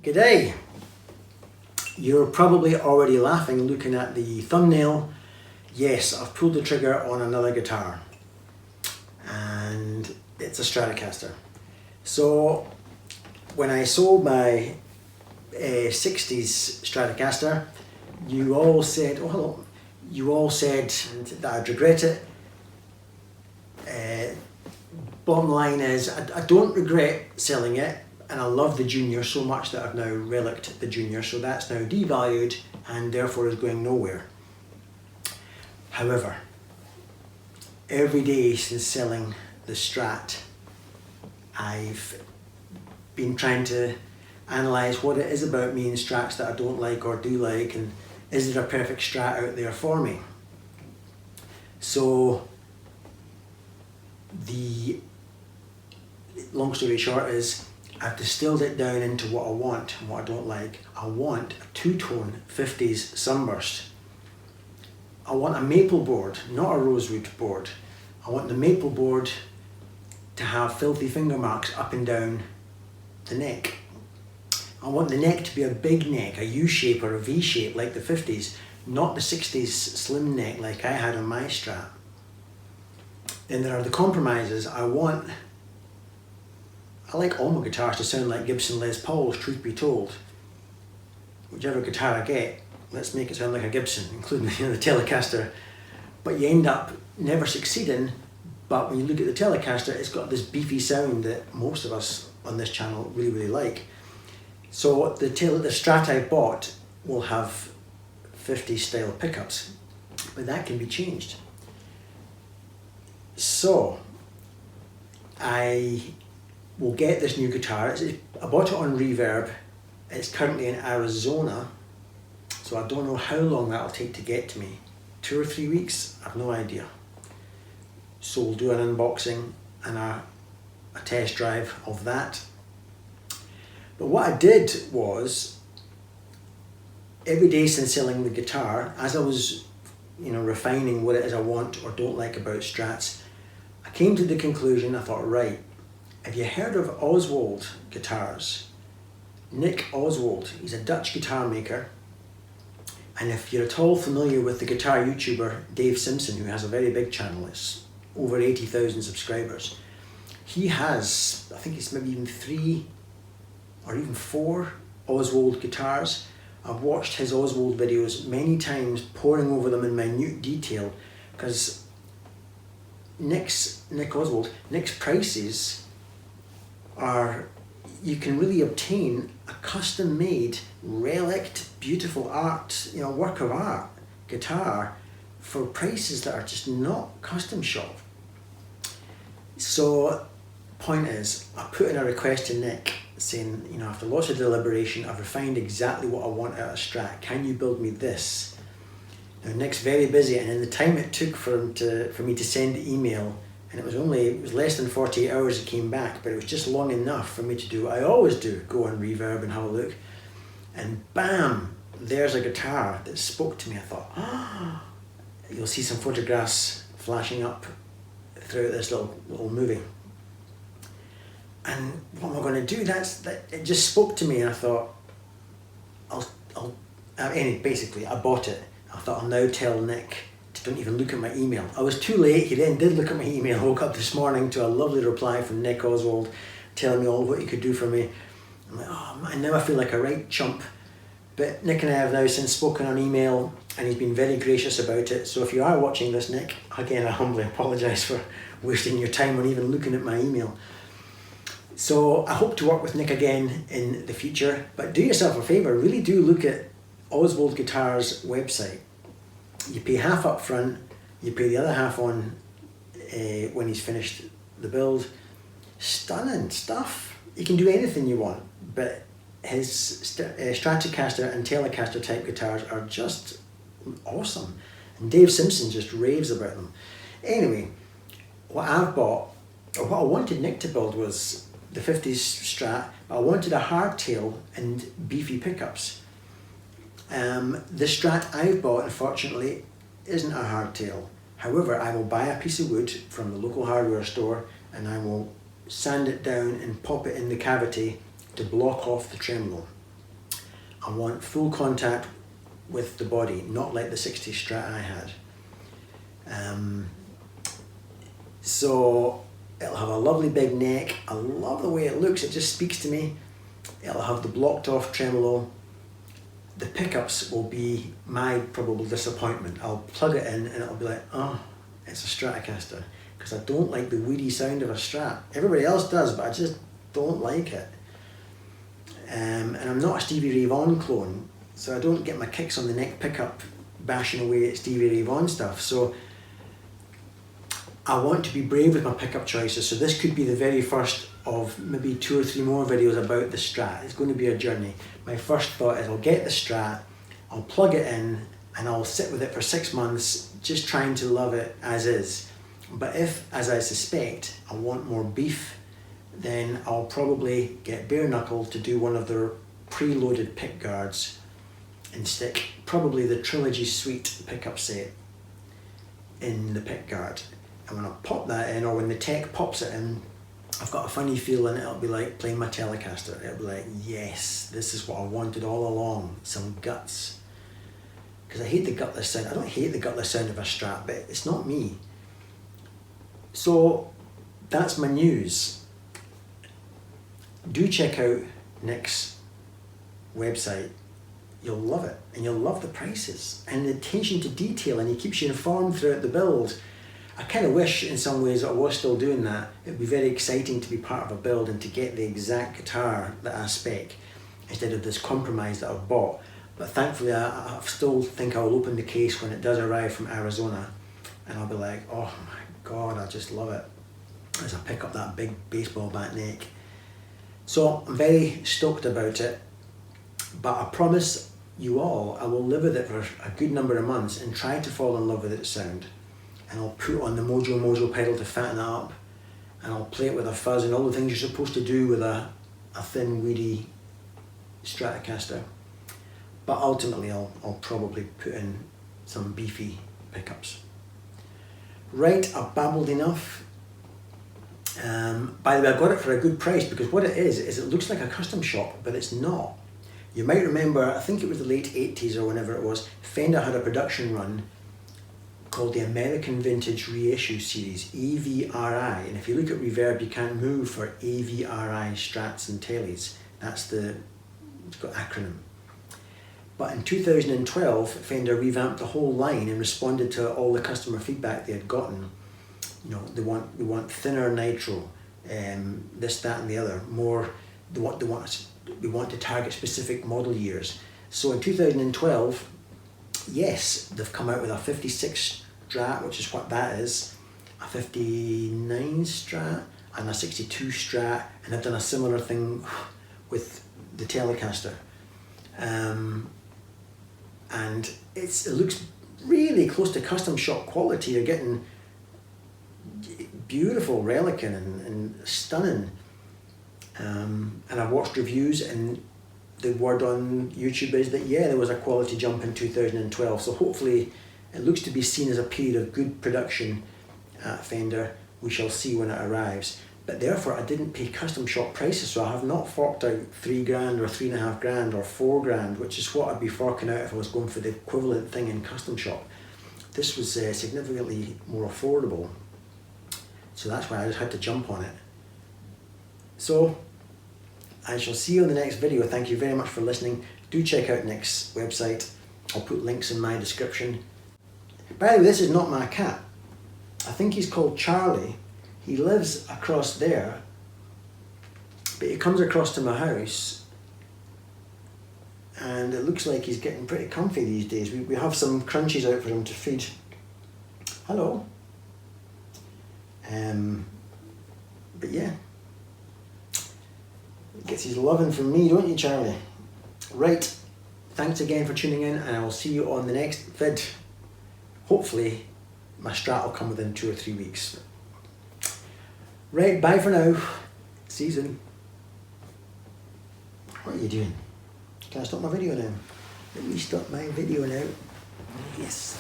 G'day! You're probably already laughing looking at the thumbnail. Yes, I've pulled the trigger on another guitar and it's a Stratocaster. So when I sold my 60s Stratocaster, you all said, oh hello, you all said that I'd regret it. Bottom line is, I don't regret selling it, and I love the Junior so much that I've now relicked the Junior, so that's now devalued and therefore is going nowhere. However, every day since selling the Strat, I've been trying to analyse what it is about me and Strats that I don't like or do like, and is there a perfect Strat out there for me? So the long story short is I've distilled it down into what I want and what I don't like. I want a two-tone 50s sunburst. I want a maple board, not a rosewood board. I want the maple board to have filthy finger marks up and down the neck. I want the neck to be a big neck, a U shape or a V shape like the 50s, not the 60s slim neck like I had on my Strat. Then there are the compromises. I like all my guitars to sound like Gibson Les Pauls, truth be told. Whichever guitar I get, let's make it sound like a Gibson, including the Telecaster. But you end up never succeeding, but when you look at the Telecaster, it's got this beefy sound that most of us on this channel really, really like. So the Strat I bought will have 50s style pickups, but that can be changed. So I will get this new guitar. I bought it on Reverb. It's currently in Arizona, so I don't know how long that'll take to get to me. 2 or 3 weeks, I've no idea. So we'll do an unboxing and a test drive of that. But what I did was, every day since selling the guitar, as I was refining what it is I want or don't like about Strats, I came to the conclusion, I thought, right, have you heard of Oswald Guitars? Nick Oswald, he's a Dutch guitar maker. And if you're at all familiar with the guitar YouTuber Dave Simpson, who has a very big channel, it's over 80,000 subscribers. He has, I think it's maybe even 3 or even 4 Oswald guitars. I've watched his Oswald videos many times, poring over them in minute detail, because Nick Oswald's prices are, you can really obtain a custom made, relict, beautiful art, work of art guitar for prices that are just not custom shop. So point is, I put in a request to Nick saying, after lots of deliberation, I've refined exactly what I want out of Strat. Can you build me this? Now Nick's very busy, and in the time it took for me to send the email, and it was less than 48 hours he came back, but it was just long enough for me to do what I always do, go on Reverb and have a look. And bam, there's a guitar that spoke to me. I thought, you'll see some photographs flashing up throughout this little movie. And what am I going to do? It just spoke to me, and I thought, basically I bought it. I thought, I'll now tell Nick to don't even look at my email. I was too late. He then did look at my email. I woke up this morning to a lovely reply from Nick Oswald telling me all what he could do for me. I'm like, oh man, now I feel like a right chump. But Nick and I have now since spoken on email, and he's been very gracious about it. So if you are watching this, Nick, again, I humbly apologise for wasting your time on even looking at my email. So I hope to work with Nick again in the future, but do yourself a favour, really do look at Oswald Guitars' website. You pay half up front, you pay the other half on when he's finished the build. Stunning stuff. You can do anything you want, but his Stratocaster and Telecaster type guitars are just awesome. And Dave Simpson just raves about them. Anyway, what I've bought, or what I wanted Nick to build, was the 50s Strat. I wanted a hardtail and beefy pickups. The Strat I've bought, unfortunately, isn't a hardtail. However, I will buy a piece of wood from the local hardware store and I will sand it down and pop it in the cavity to block off the tremolo. I want full contact with the body, not like the 60s Strat I had. So it'll have a lovely big neck. I love the way it looks, it just speaks to me. It'll have the blocked off tremolo. The pickups will be my probable disappointment. I'll plug it in and it'll be like, oh, it's a Stratocaster. Because I don't like the weedy sound of a Strat. Everybody else does, but I just don't like it. And I'm not a Stevie Ray Vaughan clone, so I don't get my kicks on the neck pickup bashing away at Stevie Ray Vaughan stuff. So I want to be brave with my pickup choices. So this could be the very first of maybe 2 or 3 more videos about the Strat. It's going to be a journey. My first thought is I'll get the Strat, I'll plug it in, and I'll sit with it for 6 months, just trying to love it as is. But if, as I suspect, I want more beef, then I'll probably get bare knuckle to do one of their preloaded pick guards and stick probably the Trilogy Suite pickup set in the pick guard. And when I pop that in, or when the tech pops it in, I've got a funny feeling it'll be like playing my Telecaster. It'll be like, yes, this is what I wanted all along, some guts. Because I hate the gutless sound. I don't hate the gutless sound of a Strat, but it's not me. So that's my news. Do check out Nick's website. You'll love it, and you'll love the prices and the attention to detail, and he keeps you informed throughout the build. I kind of wish in some ways that I was still doing that. It'd be very exciting to be part of a build and to get the exact guitar that I spec instead of this compromise that I've bought. But thankfully I still think I'll open the case when it does arrive from Arizona, and I'll be like, oh my God, I just love it as I pick up that big baseball bat neck. So I'm very stoked about it, but I promise you all I will live with it for a good number of months and try to fall in love with its sound. And I'll put on the Mojo pedal to fatten it up, and I'll play it with a fuzz and all the things you're supposed to do with a thin, weedy Stratocaster. But ultimately I'll probably put in some beefy pickups. Right, I've babbled enough. By the way, I got it for a good price, because what it is it looks like a custom shop, but it's not. You might remember, I think it was the late 80s or whenever it was, Fender had a production run called the American Vintage Reissue series, AVRI. And if you look at Reverb, you can't move for AVRI Strats and Tellies. That's it's got acronym. But in 2012, Fender revamped the whole line and responded to all the customer feedback they had gotten. You know, they want thinner nitro, this, that, and the other. More, we want to target specific model years. So in 2012, yes, they've come out with a 56 Strat, which is what that is, a 59 Strat, and a 62 Strat, and they've done a similar thing with the Telecaster. And it looks really close to custom shop quality. You're getting beautiful relicing and stunning. And I've watched reviews, and the word on YouTube is that yeah, there was a quality jump in 2012. So hopefully it looks to be seen as a period of good production at Fender. We shall see when it arrives. But therefore I didn't pay custom shop prices, so I have not forked out $3 grand or $3.5 grand or $4 grand, which is what I'd be forking out if I was going for the equivalent thing in custom shop. This was significantly more affordable, so that's why I just had to jump on it. So I shall see you in the next video. Thank you very much for listening. Do check out Nick's website. I'll put links in my description. By the way, this is not my cat. I think he's called Charlie. He lives across there, but he comes across to my house, and it looks like he's getting pretty comfy these days. We have some crunchies out for him to feed. Hello. But yeah, he gets his loving from me, don't you, Charlie? Right, thanks again for tuning in, and I will see you on the next vid. Hopefully my Strat will come within 2 or 3 weeks. Right, bye for now. See you soon. What are you doing? Can I stop my video now? Let me stop my video now. Yes.